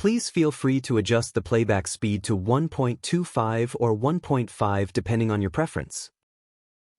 Please feel free to adjust the playback speed to 1.25 or 1.5 depending on your preference.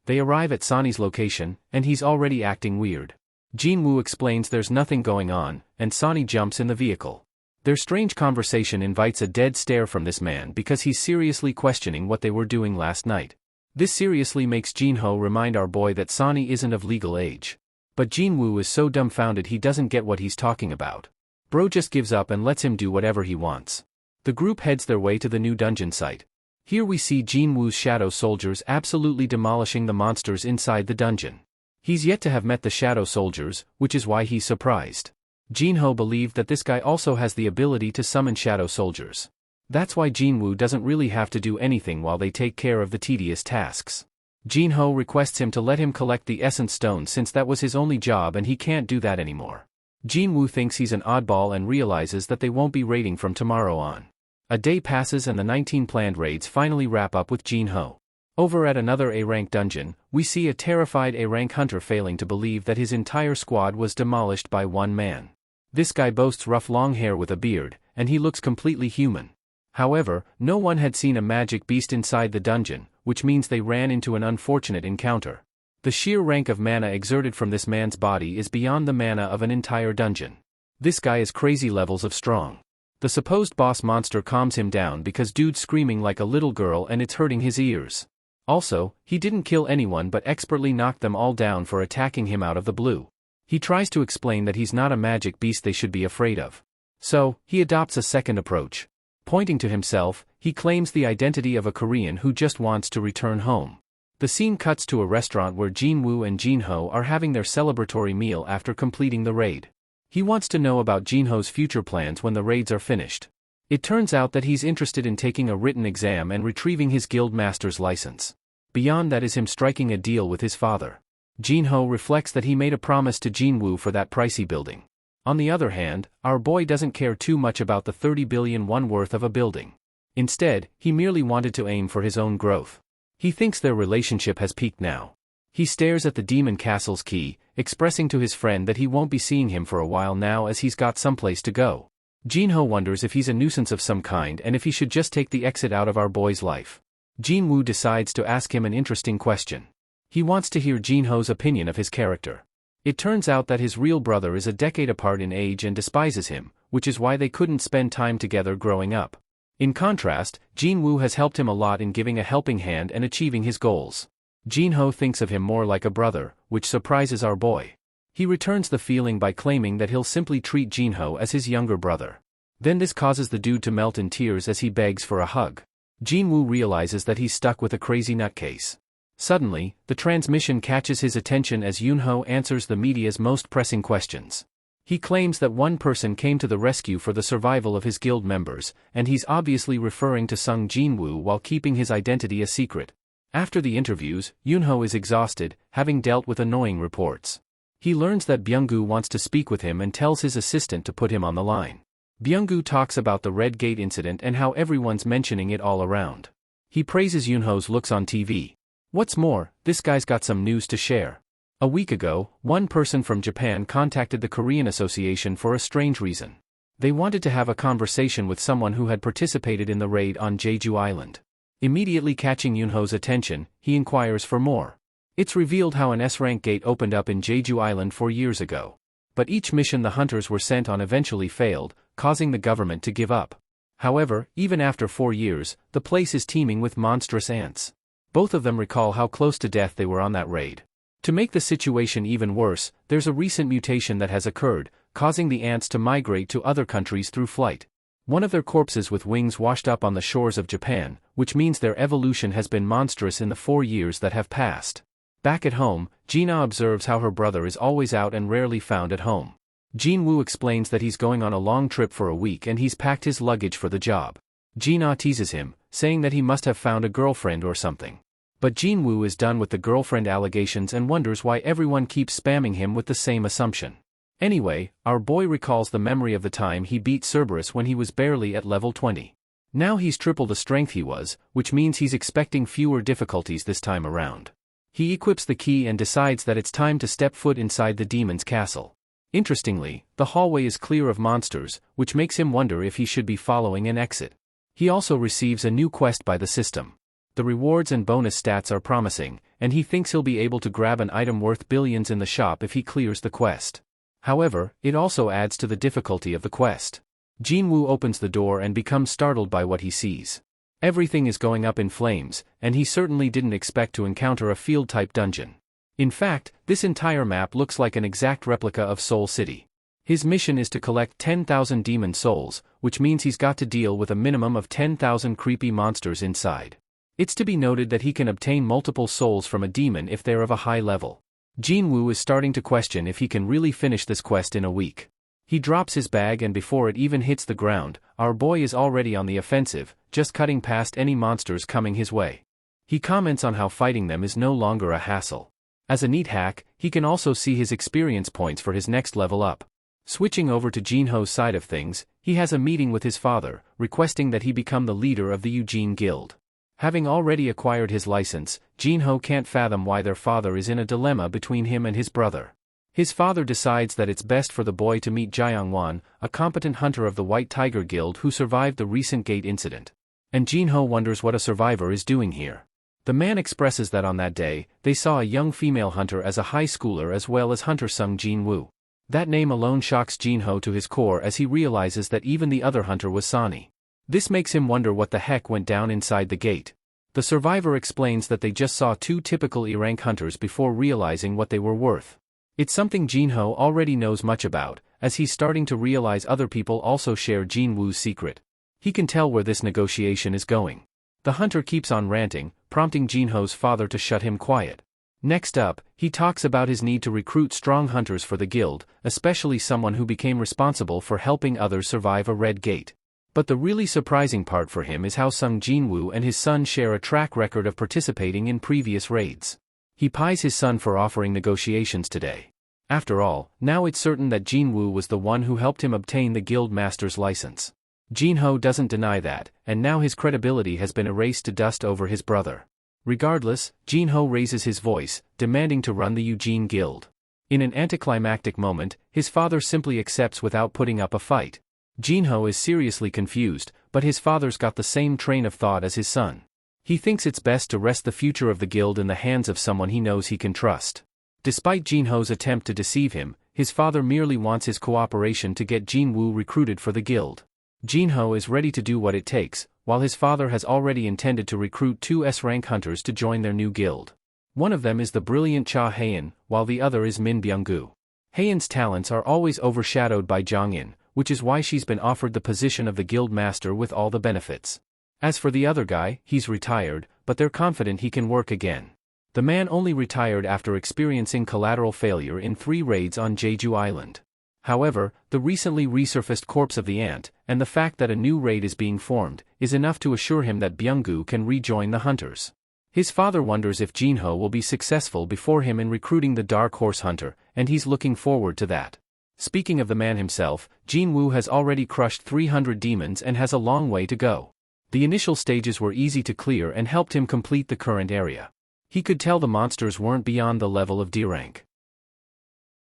They arrive at Sonny's location, and he's already acting weird. Jin-Woo explains there's nothing going on, and Sonny jumps in the vehicle. Their strange conversation invites a dead stare from this man because he's seriously questioning what they were doing last night. This seriously makes Jin-Ho remind our boy that Sonny isn't of legal age. But Jin-Woo is so dumbfounded he doesn't get what he's talking about. Bro just gives up and lets him do whatever he wants. The group heads their way to the new dungeon site. Here we see Jin-Woo's shadow soldiers absolutely demolishing the monsters inside the dungeon. He's yet to have met the shadow soldiers, which is why he's surprised. Jin-Ho believed that this guy also has the ability to summon shadow soldiers. That's why Jin-Woo doesn't really have to do anything while they take care of the tedious tasks. Jin-Ho requests him to let him collect the essence stone since that was his only job and he can't do that anymore. Jin-Woo thinks he's an oddball and realizes that they won't be raiding from tomorrow on. A day passes and the 19 planned raids finally wrap up with Jin-Ho. Over at another A-rank dungeon, we see a terrified A-rank hunter failing to believe that his entire squad was demolished by one man. This guy boasts rough long hair with a beard, and he looks completely human. However, no one had seen a magic beast inside the dungeon, which means they ran into an unfortunate encounter. The sheer rank of mana exerted from this man's body is beyond the mana of an entire dungeon. This guy is crazy levels of strong. The supposed boss monster calms him down because dude's screaming like a little girl and it's hurting his ears. Also, he didn't kill anyone but expertly knocked them all down for attacking him out of the blue. He tries to explain that he's not a magic beast they should be afraid of. So, he adopts a second approach. Pointing to himself, he claims the identity of a Korean who just wants to return home. The scene cuts to a restaurant where Jin-Woo and Jin-Ho are having their celebratory meal after completing the raid. He wants to know about Jin-Ho's future plans when the raids are finished. It turns out that he's interested in taking a written exam and retrieving his guild master's license. Beyond that is him striking a deal with his father. Jin-Ho reflects that he made a promise to Jin-Woo for that pricey building. On the other hand, our boy doesn't care too much about the 30 billion won worth of a building. Instead, he merely wanted to aim for his own growth. He thinks their relationship has peaked now. He stares at the demon castle's key, expressing to his friend that he won't be seeing him for a while now as he's got someplace to go. Jin-Ho wonders if he's a nuisance of some kind and if he should just take the exit out of our boy's life. Jin-Woo decides to ask him an interesting question. He wants to hear Jin-Ho's opinion of his character. It turns out that his real brother is a decade apart in age and despises him, which is why they couldn't spend time together growing up. In contrast, Jin-Woo has helped him a lot in giving a helping hand and achieving his goals. Jin-Ho thinks of him more like a brother, which surprises our boy. He returns the feeling by claiming that he'll simply treat Jin-Ho as his younger brother. Then this causes the dude to melt in tears as he begs for a hug. Jin-Woo realizes that he's stuck with a crazy nutcase. Suddenly, the transmission catches his attention as Yun-Ho answers the media's most pressing questions. He claims that one person came to the rescue for the survival of his guild members, and he's obviously referring to Sung Jin-Woo while keeping his identity a secret. After the interviews, Yun-Ho is exhausted, having dealt with annoying reports. He learns that Byung-gu wants to speak with him and tells his assistant to put him on the line. Byung-gu talks about the Red Gate incident and how everyone's mentioning it all around. He praises Yun-Ho's looks on TV. What's more, this guy's got some news to share. A week ago, one person from Japan contacted the Korean Association for a strange reason. They wanted to have a conversation with someone who had participated in the raid on Jeju Island. Immediately catching Yun-Ho's attention, he inquires for more. It's revealed how an S-rank gate opened up in Jeju Island 4 years ago. But each mission the hunters were sent on eventually failed, causing the government to give up. However, even after 4 years, the place is teeming with monstrous ants. Both of them recall how close to death they were on that raid. To make the situation even worse, there's a recent mutation that has occurred, causing the ants to migrate to other countries through flight. One of their corpses with wings washed up on the shores of Japan, which means their evolution has been monstrous in the 4 years that have passed. Back at home, Gina observes how her brother is always out and rarely found at home. Jin-Woo explains that he's going on a long trip for a week and he's packed his luggage for the job. Gina teases him, saying that he must have found a girlfriend or something. But Jin-Woo is done with the girlfriend allegations and wonders why everyone keeps spamming him with the same assumption. Anyway, our boy recalls the memory of the time he beat Cerberus when he was barely at level 20. Now he's triple the strength he was, which means he's expecting fewer difficulties this time around. He equips the key and decides that it's time to step foot inside the demon's castle. Interestingly, the hallway is clear of monsters, which makes him wonder if he should be following an exit. He also receives a new quest by the system. The rewards and bonus stats are promising, and he thinks he'll be able to grab an item worth billions in the shop if he clears the quest. However, it also adds to the difficulty of the quest. Jin-Woo opens the door and becomes startled by what he sees. Everything is going up in flames, and he certainly didn't expect to encounter a field-type dungeon. In fact, this entire map looks like an exact replica of Soul City. His mission is to collect 10,000 demon souls, which means he's got to deal with a minimum of 10,000 creepy monsters inside. It's to be noted that he can obtain multiple souls from a demon if they're of a high level. Jin-Woo is starting to question if he can really finish this quest in a week. He drops his bag, and before it even hits the ground, our boy is already on the offensive, just cutting past any monsters coming his way. He comments on how fighting them is no longer a hassle. As a neat hack, he can also see his experience points for his next level up. Switching over to Jinho's side of things, he has a meeting with his father, requesting that he become the leader of the Eugene Guild. Having already acquired his license, Jinho can't fathom why their father is in a dilemma between him and his brother. His father decides that it's best for the boy to meet Jiangwan, a competent hunter of the White Tiger Guild who survived the recent gate incident. And Jinho wonders what a survivor is doing here. The man expresses that on that day, they saw a young female hunter as a high schooler as well as hunter Sung Jin-Woo. That name alone shocks Jinho to his core as he realizes that even the other hunter was Sani. This makes him wonder what the heck went down inside the gate. The survivor explains that they just saw two typical E-rank hunters before realizing what they were worth. It's something Jinho already knows much about, as he's starting to realize other people also share Jin-Woo's secret. He can tell where this negotiation is going. The hunter keeps on ranting, prompting Jinho's father to shut him quiet. Next up, he talks about his need to recruit strong hunters for the guild, especially someone who became responsible for helping others survive a red gate. But the really surprising part for him is how Sung Jin-Woo and his son share a track record of participating in previous raids. He pies his son for offering negotiations today. After all, now it's certain that Jin-Woo was the one who helped him obtain the guild master's license. Jinho doesn't deny that, and now his credibility has been erased to dust over his brother. Regardless, Jinho raises his voice, demanding to run the Eugene Guild. In an anticlimactic moment, his father simply accepts without putting up a fight. Jinho is seriously confused, but his father's got the same train of thought as his son. He thinks it's best to rest the future of the guild in the hands of someone he knows he can trust. Despite Jinho's attempt to deceive him, his father merely wants his cooperation to get Jin-Woo recruited for the guild. Jinho is ready to do what it takes, while his father has already intended to recruit two S-rank hunters to join their new guild. One of them is the brilliant Cha Haein, while the other is Min Byung-gu. Haein's talents are always overshadowed by Jong-in, which is why she's been offered the position of the guild master with all the benefits. As for the other guy, he's retired, but they're confident he can work again. The man only retired after experiencing collateral failure in 3 raids on Jeju Island. However, the recently resurfaced corpse of the ant, and the fact that a new raid is being formed, is enough to assure him that Byung-gu can rejoin the hunters. His father wonders if Jinho will be successful before him in recruiting the Dark Horse Hunter, and he's looking forward to that. Speaking of the man himself, Jin-Woo has already crushed 300 demons and has a long way to go. The initial stages were easy to clear and helped him complete the current area. He could tell the monsters weren't beyond the level of D rank.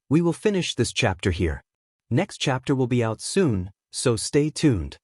We will finish this chapter here. Next chapter will be out soon, so stay tuned.